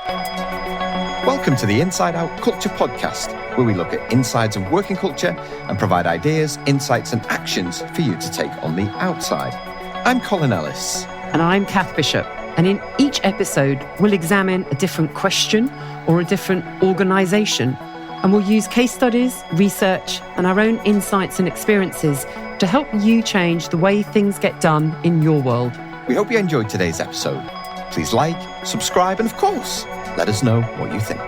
Welcome to the Inside Out Culture Podcast, where we look at insides of working culture and provide ideas, insights and actions for you to take on the outside. I'm Colin Ellis. And I'm Kath Bishop. And in each episode, we'll examine a different question or a different organisation. And we'll use case studies, research and our own insights and experiences to help you change the way things get done in your world. We hope you enjoyed today's episode. Please like, subscribe and of course, let us know what you think.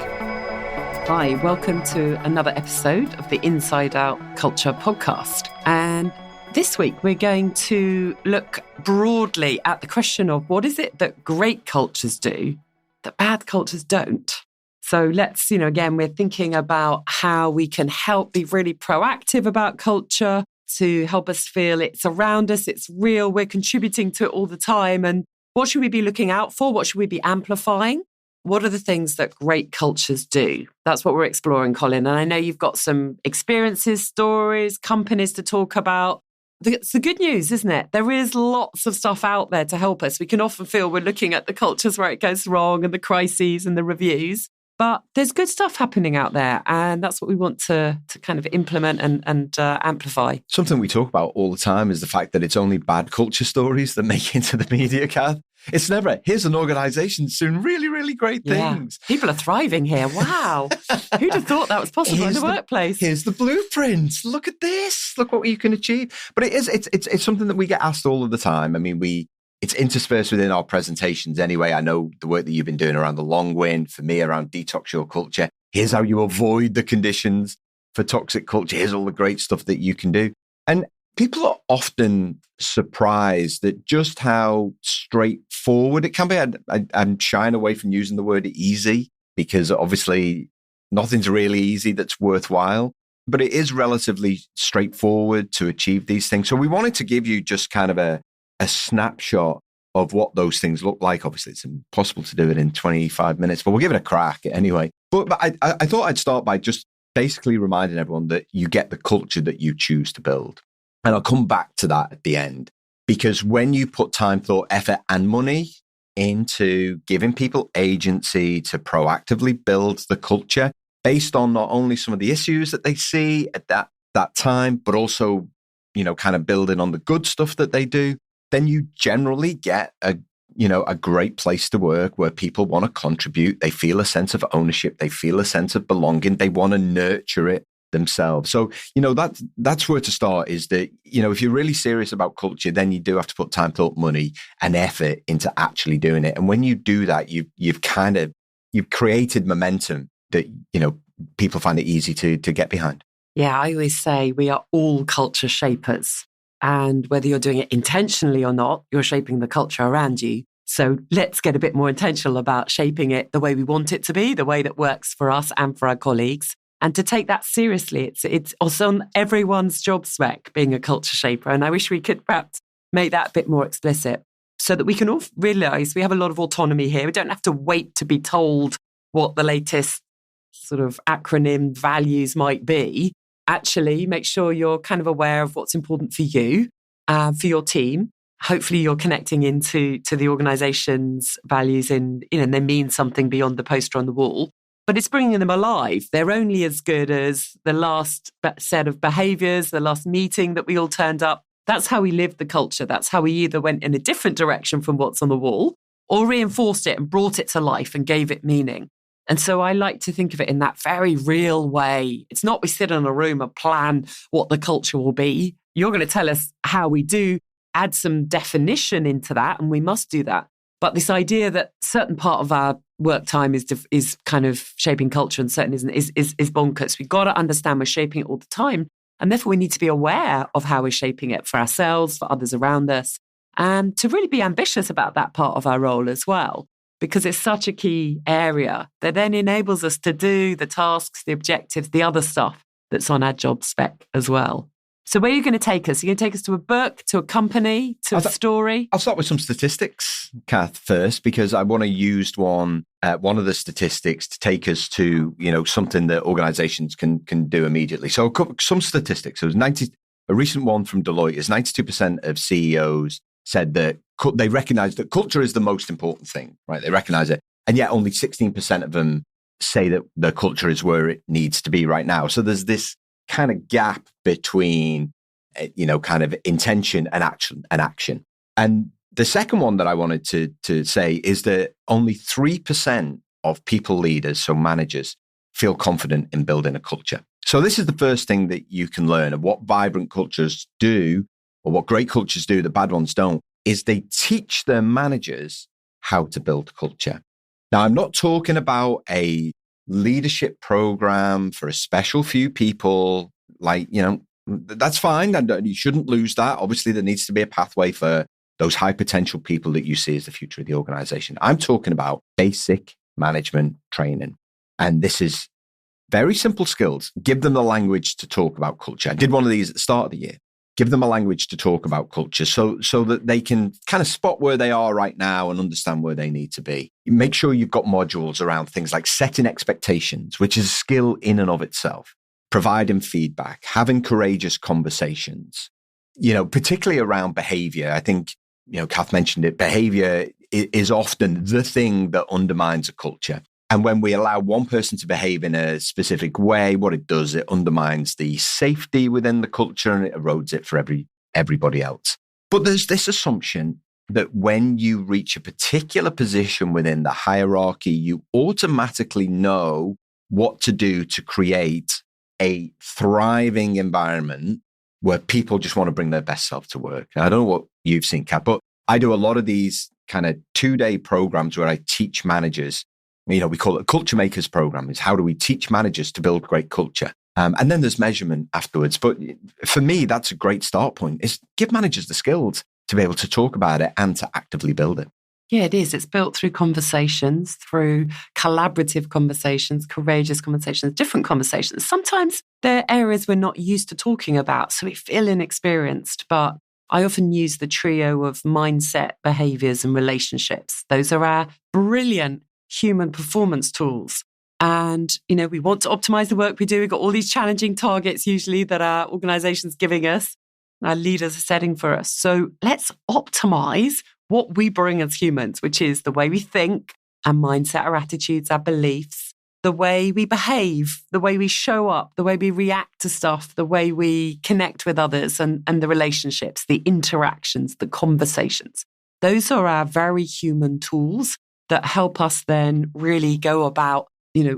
Hi, welcome to another episode of the Inside Out Culture Podcast. And this week we're going to look broadly at the question of what is it that great cultures do that bad cultures don't? So let's, again, we're thinking about how we can help be really proactive about culture to help us feel it's around us, it's real, we're contributing to it all the time. And what should we be looking out for? What should we be amplifying? What are the things that great cultures do? That's what we're exploring, Colin. And I know you've got some experiences, stories, companies to talk about. It's the good news, isn't it? There is lots of stuff out there to help us. We can often feel we're looking at the cultures where it goes wrong and the crises and the reviews. But there's good stuff happening out there. And that's what we want to kind of implement and amplify. Something we talk about all the time is the fact that it's only bad culture stories that make it into the media, Kath. It's never, here's an organisation doing really, really great things. Yeah. People are thriving here. Wow. Who'd have thought that was possible in the workplace? Here's the blueprints. Look at this. Look what you can achieve. But it's something that we get asked all of the time. I mean, it's interspersed within our presentations anyway. I know the work that you've been doing around the long wind, for me around detox your culture. Here's how you avoid the conditions for toxic culture. Here's all the great stuff that you can do. And people are often surprised at just how straightforward it can be. I'm shying away from using the word easy because obviously nothing's really easy that's worthwhile, but it is relatively straightforward to achieve these things. So we wanted to give you just kind of a snapshot of what those things look like. Obviously, it's impossible to do it in 25 minutes, but we'll give it a crack anyway. But I thought I'd start by just basically reminding everyone that you get the culture that you choose to build. And I'll come back to that at the end, because when you put time, thought, effort and money into giving people agency to proactively build the culture based on not only some of the issues that they see at that time, but also, kind of building on the good stuff that they do, then you generally get a great place to work where people want to contribute. They feel a sense of ownership. They feel a sense of belonging. They want to nurture it themselves. So, that's where to start is that, if you're really serious about culture, then you do have to put time, thought, money and effort into actually doing it. And when you do that, you've created momentum that, people find it easy to get behind. Yeah, I always say we are all culture shapers. And whether you're doing it intentionally or not, you're shaping the culture around you. So let's get a bit more intentional about shaping it the way we want it to be, the way that works for us and for our colleagues. And to take that seriously, it's also on everyone's job spec, being a culture shaper. And I wish we could perhaps make that a bit more explicit so that we can all realise we have a lot of autonomy here. We don't have to wait to be told what the latest sort of acronym values might be. Actually, make sure you're kind of aware of what's important for you, for your team. Hopefully you're connecting into the organisation's values and they mean something beyond the poster on the wall. But it's bringing them alive. They're only as good as the last set of behaviours, the last meeting that we all turned up. That's how we lived the culture. That's how we either went in a different direction from what's on the wall or reinforced it and brought it to life and gave it meaning. And so I like to think of it in that very real way. It's not we sit in a room and plan what the culture will be. You're going to tell us how we do, add some definition into that, and we must do that. But this idea that certain part of our work time is kind of shaping culture and certain isn't is bonkers. We've got to understand we're shaping it all the time. And therefore we need to be aware of how we're shaping it for ourselves, for others around us, and to really be ambitious about that part of our role as well, because it's such a key area that then enables us to do the tasks, the objectives, the other stuff that's on our job spec as well. So where are you going to take us? Are you going to take us to a book, to a company, to a story? I'll start with some statistics, Kath, first, because I want to use one of the statistics to take us to, something that organizations can do immediately. So some statistics. So a recent one from Deloitte is 92% of CEOs said that they recognize that culture is the most important thing, right? They recognize it. And yet only 16% of them say that the culture is where it needs to be right now. So there's this kind of gap between, kind of intention and action. And the second one that I wanted to say is that only 3% of people leaders, so managers, feel confident in building a culture. So this is the first thing that you can learn of what vibrant cultures do, or what great cultures do that bad ones don't, is they teach their managers how to build culture. Now, I'm not talking about a leadership program for a special few people. That's fine. You shouldn't lose that. Obviously, there needs to be a pathway for those high potential people that you see as the future of the organization. I'm talking about basic management training. And this is very simple skills. Give them the language to talk about culture. I did one of these at the start of the year. Give them a language to talk about culture so that they can kind of spot where they are right now and understand where they need to be. Make sure you've got modules around things like setting expectations, which is a skill in and of itself, providing feedback, having courageous conversations, particularly around behavior. I think, Kath mentioned it. Behavior is often the thing that undermines a culture. And when we allow one person to behave in a specific way, what it does, it undermines the safety within the culture and it erodes it for everybody else. But there's this assumption that when you reach a particular position within the hierarchy, you automatically know what to do to create a thriving environment where people just want to bring their best self to work. And I don't know what you've seen, Kat, but I do a lot of these kind of 2-day programs where I teach managers. We call it a culture makers program. Is how do we teach managers to build great culture? And then there's measurement afterwards. But for me, that's a great start point, is give managers the skills to be able to talk about it and to actively build it. Yeah, it is. It's built through conversations, through collaborative conversations, courageous conversations, different conversations. Sometimes they're areas we're not used to talking about, so we feel inexperienced. But I often use the trio of mindset, behaviors, and relationships. Those are our brilliant human performance tools. And, we want to optimize the work we do. We've got all these challenging targets usually that our organization's giving us, our leaders are setting for us. So let's optimize what we bring as humans, which is the way we think, our mindset, our attitudes, our beliefs, the way we behave, the way we show up, the way we react to stuff, the way we connect with others and the relationships, the interactions, the conversations. Those are our very human tools that help us then really go about,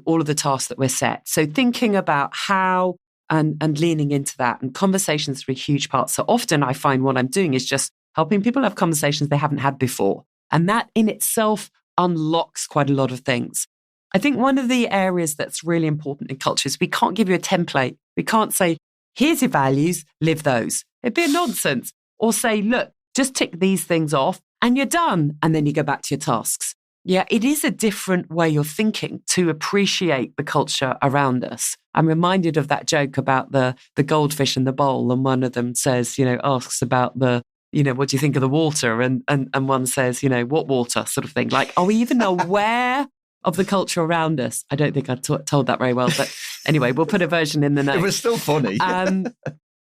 all of the tasks that we're set. So thinking about how and leaning into that, and conversations are a huge part. So often I find what I'm doing is just helping people have conversations they haven't had before. And that in itself unlocks quite a lot of things. I think one of the areas that's really important in culture is we can't give you a template. We can't say, here's your values, live those. It'd be a nonsense. Or say, look, just tick these things off and you're done. And then you go back to your tasks. Yeah, it is a different way of thinking to appreciate the culture around us. I'm reminded of that joke about the goldfish in the bowl. And one of them says, asks about what do you think of the water? And one says, what water sort of thing. Like, are we even aware of the culture around us? I don't think I told that very well. But anyway, we'll put a version in the notes. It was still funny.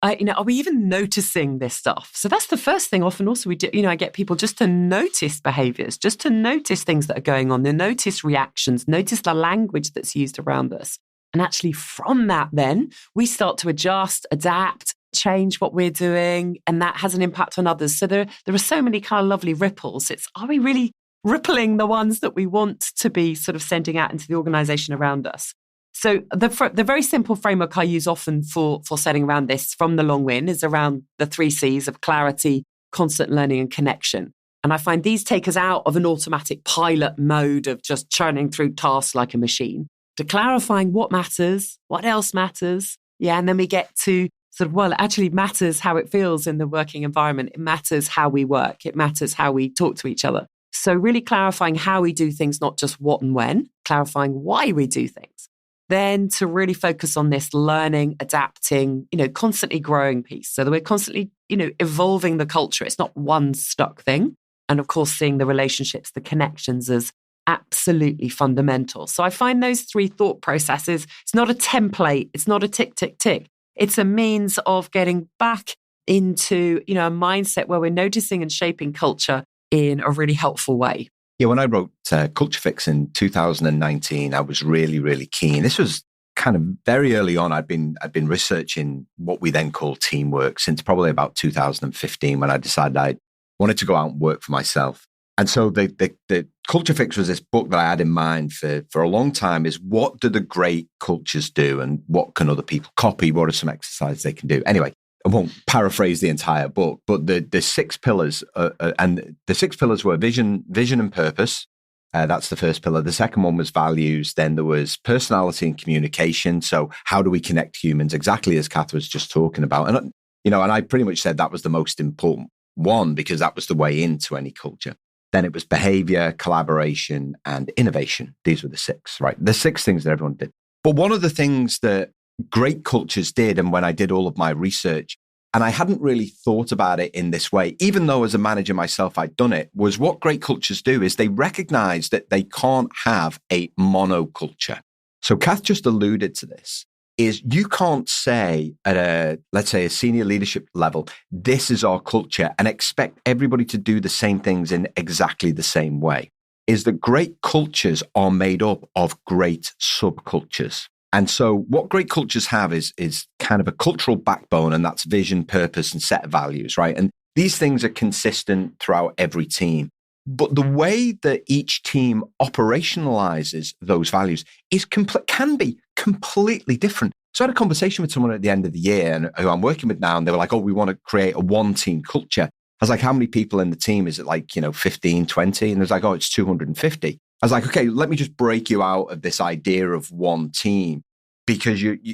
Are we even noticing this stuff? So that's the first thing. Often also we do, I get people just to notice behaviors, just to notice things that are going on. They notice reactions, notice the language that's used around us. And actually from that, then we start to adjust, adapt, change what we're doing. And that has an impact on others. So there are so many kind of lovely ripples. Are we really rippling the ones that we want to be sort of sending out into the organization around us? So the very simple framework I use often for setting around this from the long win is around the 3 C's of clarity, constant learning, and connection. And I find these take us out of an automatic pilot mode of just churning through tasks like a machine to clarifying what matters, what else matters. Yeah, and then we get to it actually matters how it feels in the working environment. It matters how we work. It matters how we talk to each other. So really clarifying how we do things, not just what and when, clarifying why we do things. Then to really focus on this learning, adapting, constantly growing piece so that we're constantly, evolving the culture. It's not one stuck thing. And of course, seeing the relationships, the connections as absolutely fundamental. So I find those 3 thought processes, it's not a template. It's not a tick, tick, tick. It's a means of getting back into, a mindset where we're noticing and shaping culture in a really helpful way. Yeah, when I wrote Culture Fix in 2019, I was really, really keen. This was kind of very early on. I'd been researching what we then call teamwork since probably about 2015 when I decided I wanted to go out and work for myself. And so the Culture Fix was this book that I had in mind for a long time is what do the great cultures do and what can other people copy? What are some exercises they can do? Anyway, I won't paraphrase the entire book, but the six pillars and the six pillars were vision and purpose. That's the first pillar. The second one was values. Then there was personality and communication. So how do we connect humans? Exactly as Kath was just talking about. And, and I pretty much said that was the most important one because that was the way into any culture. Then it was behavior, collaboration, and innovation. These were the six, right? The six things that everyone did. But one of the things that great cultures did, and when I did all of my research, and I hadn't really thought about it in this way, even though as a manager myself, I'd done it, was what great cultures do is they recognize that they can't have a monoculture. So Kath just alluded to this, is you can't say at let's say a senior leadership level, this is our culture and expect everybody to do the same things in exactly the same way. Is that great cultures are made up of great subcultures. And so what great cultures have is kind of a cultural backbone, and that's vision, purpose, and set of values, right? And these things are consistent throughout every team. But the way that each team operationalizes those values can be completely different. So I had a conversation with someone at the end of the year and who I'm working with now, and they were like, oh, we want to create a one-team culture. I was like, how many people in the team? Is it like, 15, 20? And it was like, oh, it's 250. I was like, okay, let me just break you out of this idea of one team because you're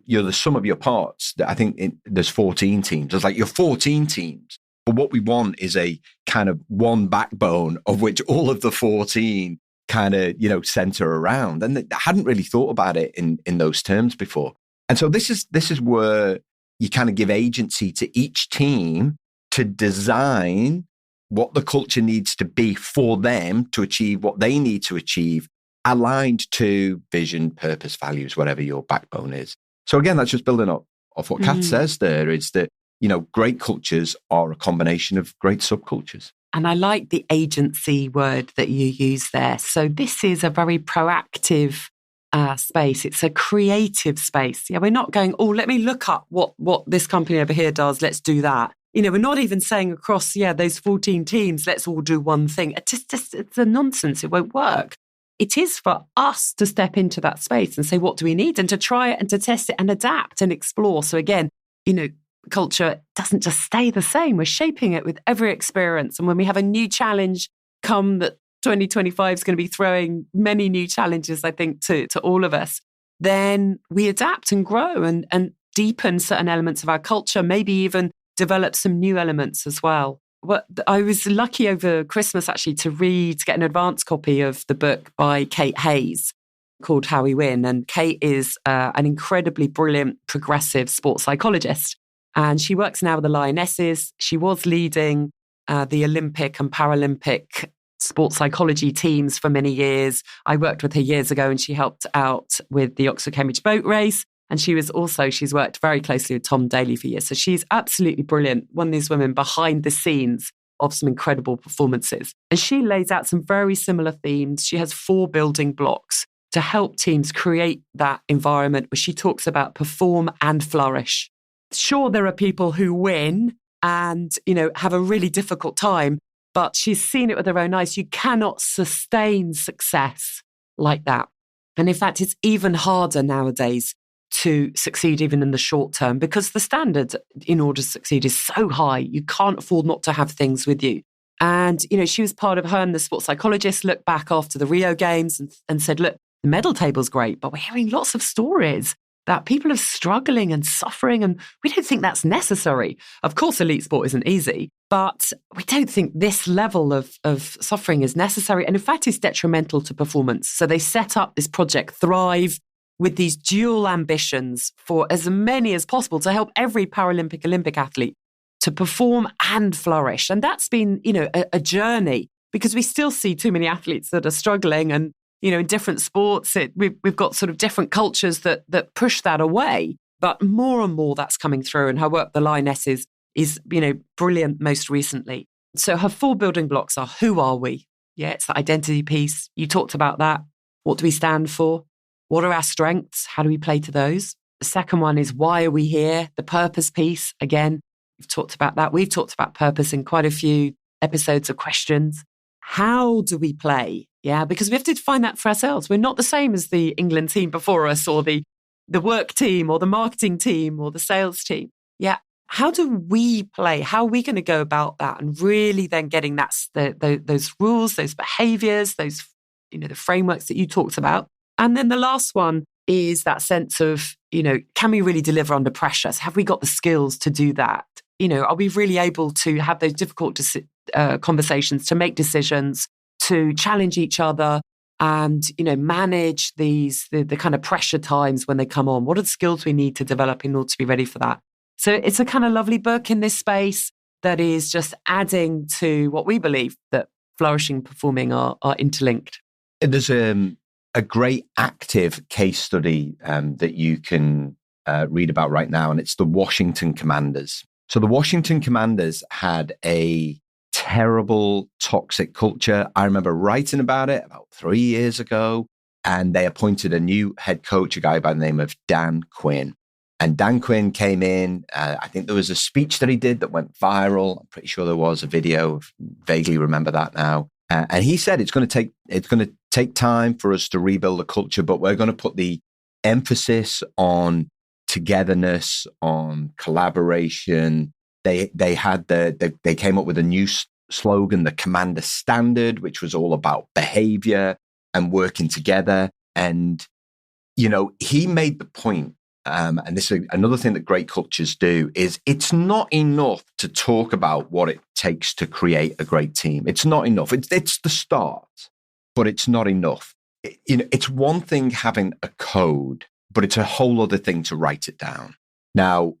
the sum of your parts. I think there's 14 teams. It's like you're 14 teams. But what we want is a kind of one backbone of which all of the 14 kind of, center around. And I hadn't really thought about it in those terms before. And so this is where you kind of give agency to each team to design what the culture needs to be for them to achieve what they need to achieve, aligned to vision, purpose, values, whatever your backbone is. So again, that's just building up off what Kath says there, is that, great cultures are a combination of great subcultures. And I like the agency word that you use there. So this is a very proactive space. It's a creative space. Yeah, we're not going, oh, let me look up what this company over here does. Let's do that. We're not even saying across, those 14 teams, let's all do one thing. It's a nonsense. It won't work. It is for us to step into that space and say, what do we need? And to try it and to test it and adapt and explore. So again, culture doesn't just stay the same. We're shaping it with every experience. And when we have a new challenge come that 2025 is going to be throwing many new challenges, I think, to all of us, then we adapt and grow and deepen certain elements of our culture, maybe even develop some new elements as well. I was lucky over Christmas actually to get an advance copy of the book by Kate Hayes called How We Win. And Kate is an incredibly brilliant progressive sports psychologist. And she works now with the Lionesses. She was leading the Olympic and Paralympic sports psychology teams for many years. I worked with her years ago and she helped out with the Oxford-Cambridge boat race. And she's worked very closely with Tom Daley for years. So she's absolutely brilliant. One of these women behind the scenes of some incredible performances. And she lays out some very similar themes. She has 4 building blocks to help teams create that environment where she talks about perform and flourish. Sure, there are people who win and, have a really difficult time, but she's seen it with her own eyes. You cannot sustain success like that. And in fact, it's even harder nowadays to succeed even in the short term because the standard in order to succeed is so high. You can't afford not to have things with you. And, she was part of her and the sports psychologist looked back after the Rio Games and said, look, the medal table's great, but we're hearing lots of stories that people are struggling and suffering, and we don't think that's necessary. Of course, elite sport isn't easy, but we don't think this level of suffering is necessary. And in fact, it's detrimental to performance. So they set up this project Thrive with these dual ambitions for as many as possible to help every Paralympic, Olympic athlete to perform and flourish. And that's been, a journey because we still see too many athletes that are struggling and, in different sports, we've got sort of different cultures that push that away. But more and more that's coming through. And her work, The Lionesses, is brilliant most recently. So her 4 building blocks are, who are we? Yeah, it's the identity piece. You talked about that. What do we stand for? What are our strengths? How do we play to those? The second one is why are we here? The purpose piece. Again, we've talked about that. We've talked about purpose in quite a few episodes of questions. How do we play? Yeah, because we have to define that for ourselves. We're not the same as the England team before us or the work team or the marketing team or the sales team. Yeah. How do we play? How are we going to go about that? And really then getting those rules, those behaviors, those, the frameworks that you talked about. And then the last one is that sense of, can we really deliver under pressure? So have we got the skills to do that? Are we really able to have those difficult conversations, to make decisions, to challenge each other and, manage the kind of pressure times when they come on? What are the skills we need to develop in order to be ready for that? So it's a kind of lovely book in this space that is just adding to what we believe that flourishing performing are interlinked. There's a great active case study that you can read about right now, and it's the Washington Commanders. So the Washington Commanders had a terrible, toxic culture. I remember writing about it about 3 years ago, and they appointed a new head coach, a guy by the name of Dan Quinn. And Dan Quinn came in. I think there was a speech that he did that went viral. I'm pretty sure there was a video. Vaguely remember that now. And he said it's going to take time for us to rebuild the culture, but we're going to put the emphasis on togetherness, on collaboration. They came up with a new slogan, the Commander Standard, which was all about behavior and working together. And he made the point. And this is another thing that great cultures do is it's not enough to talk about what it takes to create a great team. It's not enough. It's the start, but it's not enough. It's one thing having a code, but it's a whole other thing to write it down. Now,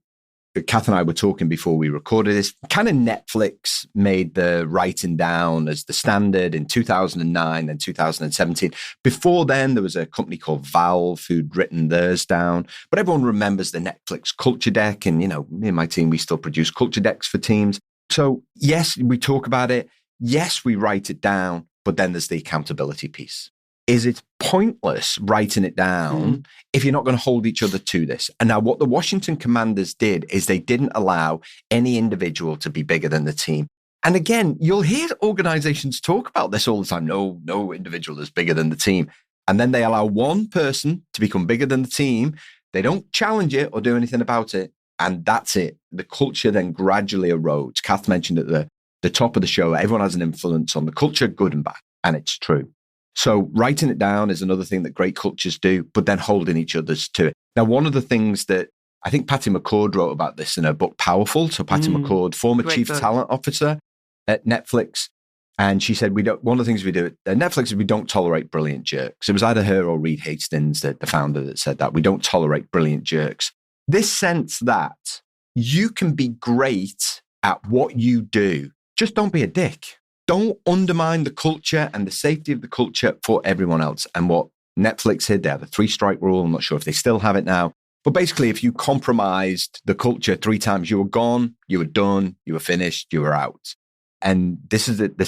Kath and I were talking before we recorded this. Kind of Netflix made the writing down as the standard in 2009 and 2017. Before then, there was a company called Valve who'd written theirs down. But everyone remembers the Netflix culture deck. And, me and my team, we still produce culture decks for teams. So yes, we talk about it. Yes, we write it down. But then there's the accountability piece. Is it pointless writing it down if you're not going to hold each other to this? And now what the Washington Commanders did is they didn't allow any individual to be bigger than the team. And again, you'll hear organizations talk about this all the time. No individual is bigger than the team. And then they allow one person to become bigger than the team. They don't challenge it or do anything about it. And that's it. The culture then gradually erodes. Kath mentioned at the top of the show, everyone has an influence on the culture, good and bad. And it's true. So writing it down is another thing that great cultures do, but then holding each other's to it. Now, one of the things that I think Patty McCord wrote about this in her book, Powerful. So Patty McCord, former chief talent officer at Netflix. And she said, one of the things we do at Netflix is we don't tolerate brilliant jerks. It was either her or Reed Hastings, the founder, that said that. We don't tolerate brilliant jerks. This sense that you can be great at what you do, just don't be a dick. Don't undermine the culture and the safety of the culture for everyone else. And what Netflix did, they had a 3-strike rule. I'm not sure if they still have it now. But basically, if you compromised the culture 3 times, you were gone, you were done, you were finished, you were out. And this is the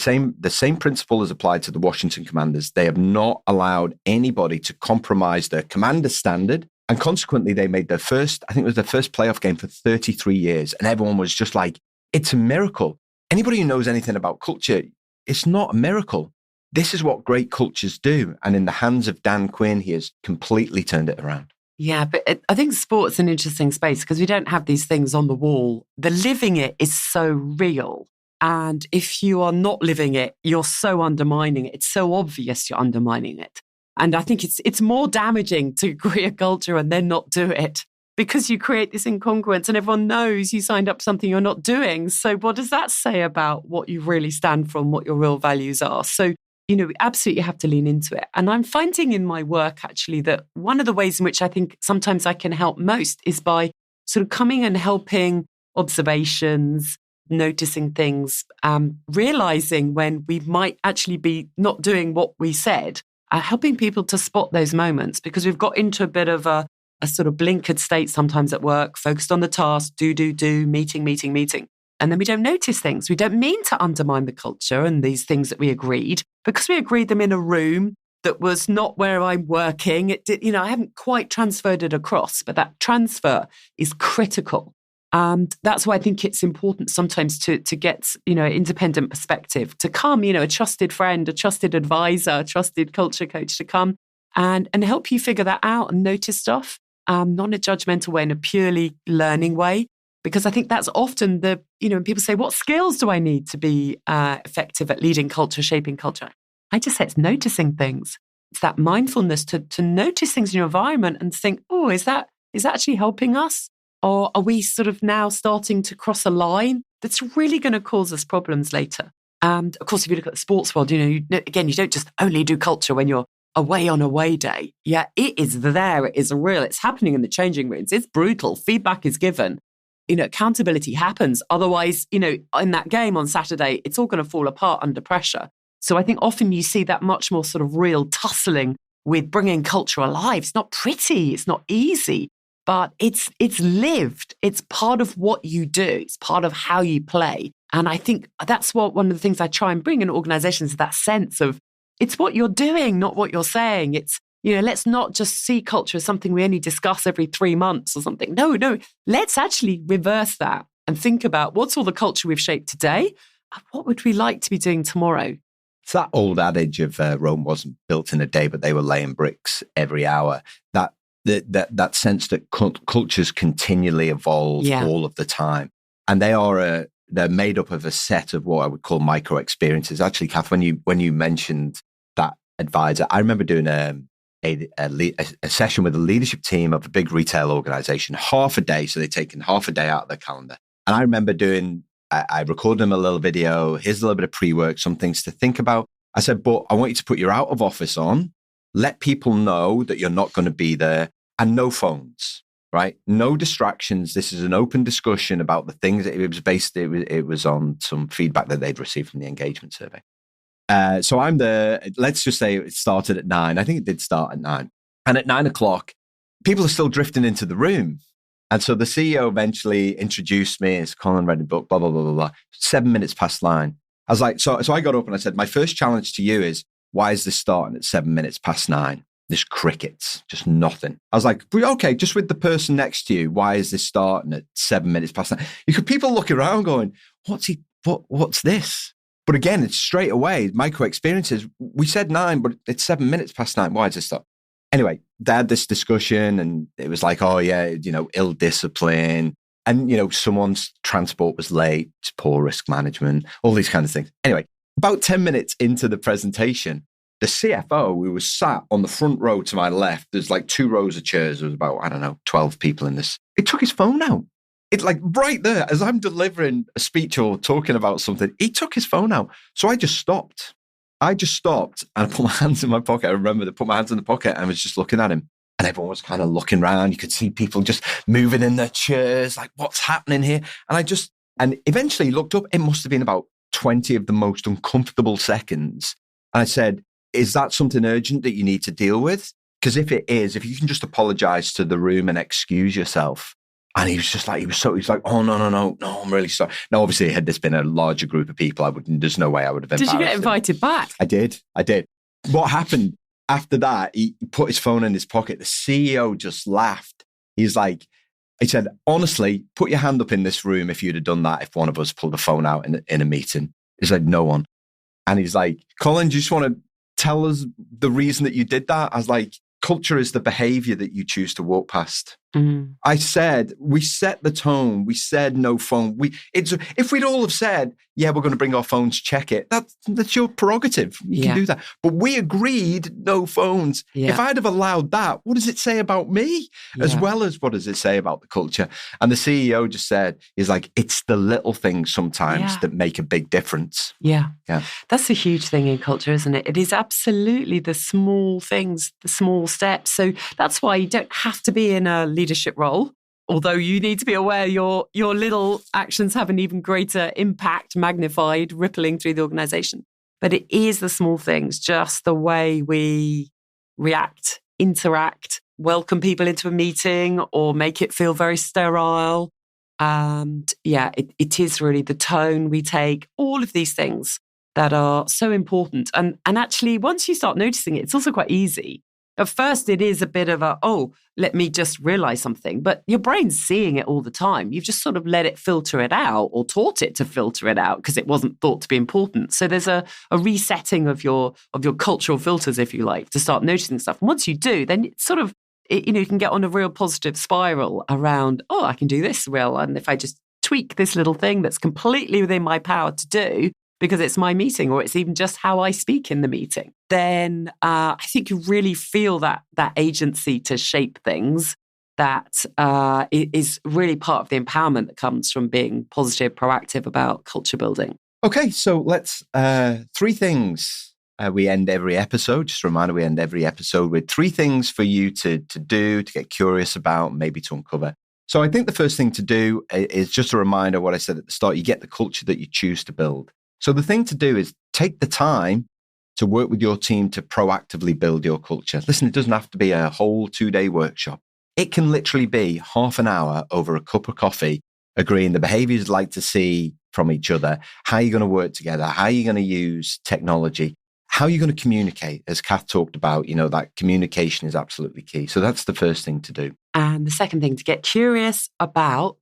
same principle is applied to the Washington Commanders. They have not allowed anybody to compromise their commander standard. And consequently, they made their first playoff game for 33 years. And everyone was just like, it's a miracle. Anybody who knows anything about culture, it's not a miracle. This is what great cultures do. And in the hands of Dan Quinn, he has completely turned it around. Yeah, but I think sport's an interesting space because we don't have these things on the wall. The living it is so real. And if you are not living it, you're so undermining it. It's so obvious you're undermining it. And I think it's more damaging to create a culture and then not do it. Because you create this incongruence and everyone knows you signed up to something you're not doing. So what does that say about what you really stand for and what your real values are? So, we absolutely have to lean into it. And I'm finding in my work, actually, that one of the ways in which I think sometimes I can help most is by sort of coming and helping observations, noticing things, realizing when we might actually be not doing what we said, helping people to spot those moments because we've got into a bit of a sort of blinkered state sometimes at work, focused on the task, do, meeting. And then we don't notice things. We don't mean to undermine the culture and these things that we agreed because we agreed them in a room that was not where I'm working. It did, I haven't quite transferred it across, but that transfer is critical. And that's why I think it's important sometimes to get, independent perspective, to come, a trusted friend, a trusted advisor, a trusted culture coach to come and help you figure that out and notice stuff, not in a judgmental way, in a purely learning way. Because I think that's often when people say, what skills do I need to be effective at leading culture, shaping culture? I just say it's noticing things. It's that mindfulness to notice things in your environment and think, oh, is that actually helping us? Or are we sort of now starting to cross a line that's really going to cause us problems later? And of course, if you look at the sports world, again, you don't just only do culture when you're away on away day. Yeah, it is there. It is real. It's happening in the changing rooms. It's brutal. Feedback is given. Accountability happens. Otherwise, in that game on Saturday, it's all going to fall apart under pressure. So I think often you see that much more sort of real tussling with bringing culture alive. It's not pretty. It's not easy. But it's lived. It's part of what you do. It's part of how you play. And I think that's one of the things I try and bring in organizations is that sense of it's what you're doing, not what you're saying. It's, let's not just see culture as something we only discuss every 3 months or something. No. Let's actually reverse that and think about what's all the culture we've shaped today and what would we like to be doing tomorrow? It's that old adage of Rome wasn't built in a day, but they were laying bricks every hour. That sense that cultures continually evolve all of the time. And they're made up of a set of what I would call micro experiences. Actually, Kath, when you mentioned that advisor, I remember doing a session with a leadership team of a big retail organization, half a day. So they'd taken half a day out of their calendar. And I remember I recorded them a little video. Here's a little bit of pre-work, some things to think about. I said, but I want you to put your out of office on. Let people know that you're not going to be there, and no phones, right? No distractions. This is an open discussion about the things that it was on some feedback that they'd received from the engagement survey. So I'm there. Let's just say it started at 9. I think it did start at 9. And at 9 o'clock, people are still drifting into the room. And so the CEO eventually introduced me as Colin read the book, blah, blah, blah, blah, blah. 7 minutes past 9. I was like, so I got up and I said, my first challenge to you is, why is this starting at 7 minutes past 9? There's crickets, just nothing. I was like, okay, just with the person next to you, why is this starting at 7 minutes past 9? People look around going, what's this? But again, it's straight away, micro experiences. We said 9, but it's 7 minutes past 9. Why is this start? Anyway, they had this discussion and it was like, oh yeah, ill discipline. And, someone's transport was late, poor risk management, all these kind of things. Anyway, about 10 minutes into the presentation, the CFO, who was sat on the front row to my left, there's like 2 rows of chairs. There was about, 12 people in this. He took his phone out. It's like right there, as I'm delivering a speech or talking about something, he took his phone out. So I just stopped. And I put my hands in my pocket. I remember to put my hands in the pocket and I was just looking at him. And everyone was kind of looking around. You could see people just moving in their chairs, like, what's happening here? And eventually looked up. It must have been about 20 of the most uncomfortable seconds. And I said, is that something urgent that you need to deal with? Because if it is, if you can just apologize to the room and excuse yourself. And he was like, oh, no, I'm really sorry. Now, obviously, had this been a larger group of people, there's no way I would have embarrassed him. Did you get invited back? I did. What happened after that, he put his phone in his pocket. The CEO just laughed. He said, honestly, put your hand up in this room if you'd have done that, if one of us pulled a phone out in a meeting. He said, no one. And he's like, Colin, do you just want to tell us the reason that you did that? I was like, culture is the behavior that you choose to walk past. Mm. I said, we set the tone. We said no phone. If we'd all have said, yeah, we're going to bring our phones, check it. That's your prerogative. You can do that. But we agreed no phones. Yeah. If I'd have allowed that, what does it say about me? As well as what does it say about the culture? And the CEO just said, it's the little things sometimes that make a big difference. Yeah. That's a huge thing in culture, isn't it? It is absolutely the small things, the small steps. So that's why you don't have to be in a leadership role, although you need to be aware your little actions have an even greater impact, magnified, rippling through the organization. But it is the small things, just the way we react, interact, welcome people into a meeting or make it feel very sterile. And yeah, it is really the tone we take, all of these things that are so important. And actually, once you start noticing it, it's also quite easy. At first, it is a bit of let me just realize something. But your brain's seeing it all the time. You've just sort of let it filter it out or taught it to filter it out because it wasn't thought to be important. So there's a resetting of your cultural filters, if you like, to start noticing stuff. And once you do, then it's sort of, you can get on a real positive spiral around, I can do this well. And if I just tweak this little thing that's completely within my power to do, because it's my meeting or it's even just how I speak in the meeting, then I think you really feel that agency to shape things that is really part of the empowerment that comes from being positive, proactive about culture building. Okay, so let's, 3 things. We end every episode. Just a reminder, we end every episode with 3 things for you to do, to get curious about, maybe to uncover. So I think the first thing to do is just a reminder what I said at the start. You get the culture that you choose to build. So the thing to do is take the time to work with your team to proactively build your culture. Listen, it doesn't have to be a whole 2-day workshop. It can literally be half an hour over a cup of coffee, agreeing the behaviors you'd like to see from each other, how you're going to work together, how you're going to use technology, how you're going to communicate. As Kath talked about, that communication is absolutely key. So that's the first thing to do. And the second thing, to get curious about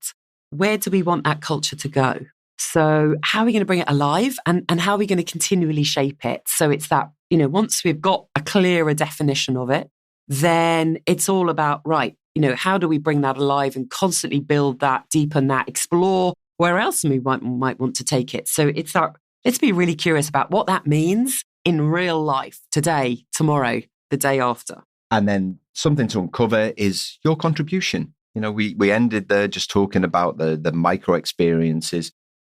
where do we want that culture to go? So how are we going to bring it alive and how are we going to continually shape it? So it's that, once we've got a clearer definition of it, then it's all about, right, how do we bring that alive and constantly build that, deepen that, explore where else we might want to take it. So it's that, let's be really curious about what that means in real life, today, tomorrow, the day after. And then something to uncover is your contribution. We ended there just talking about the micro experiences.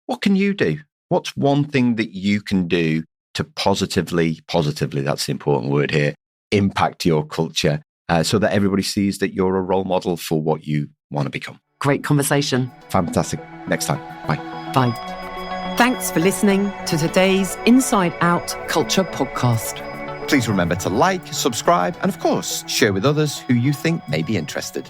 What can you do? What's one thing that you can do to positively, that's the important word here, impact your culture so that everybody sees that you're a role model for what you want to become? Great conversation. Fantastic. Next time. Bye. Bye. Thanks for listening to today's Inside Out Culture podcast. Please remember to like, subscribe, and of course, share with others who you think may be interested.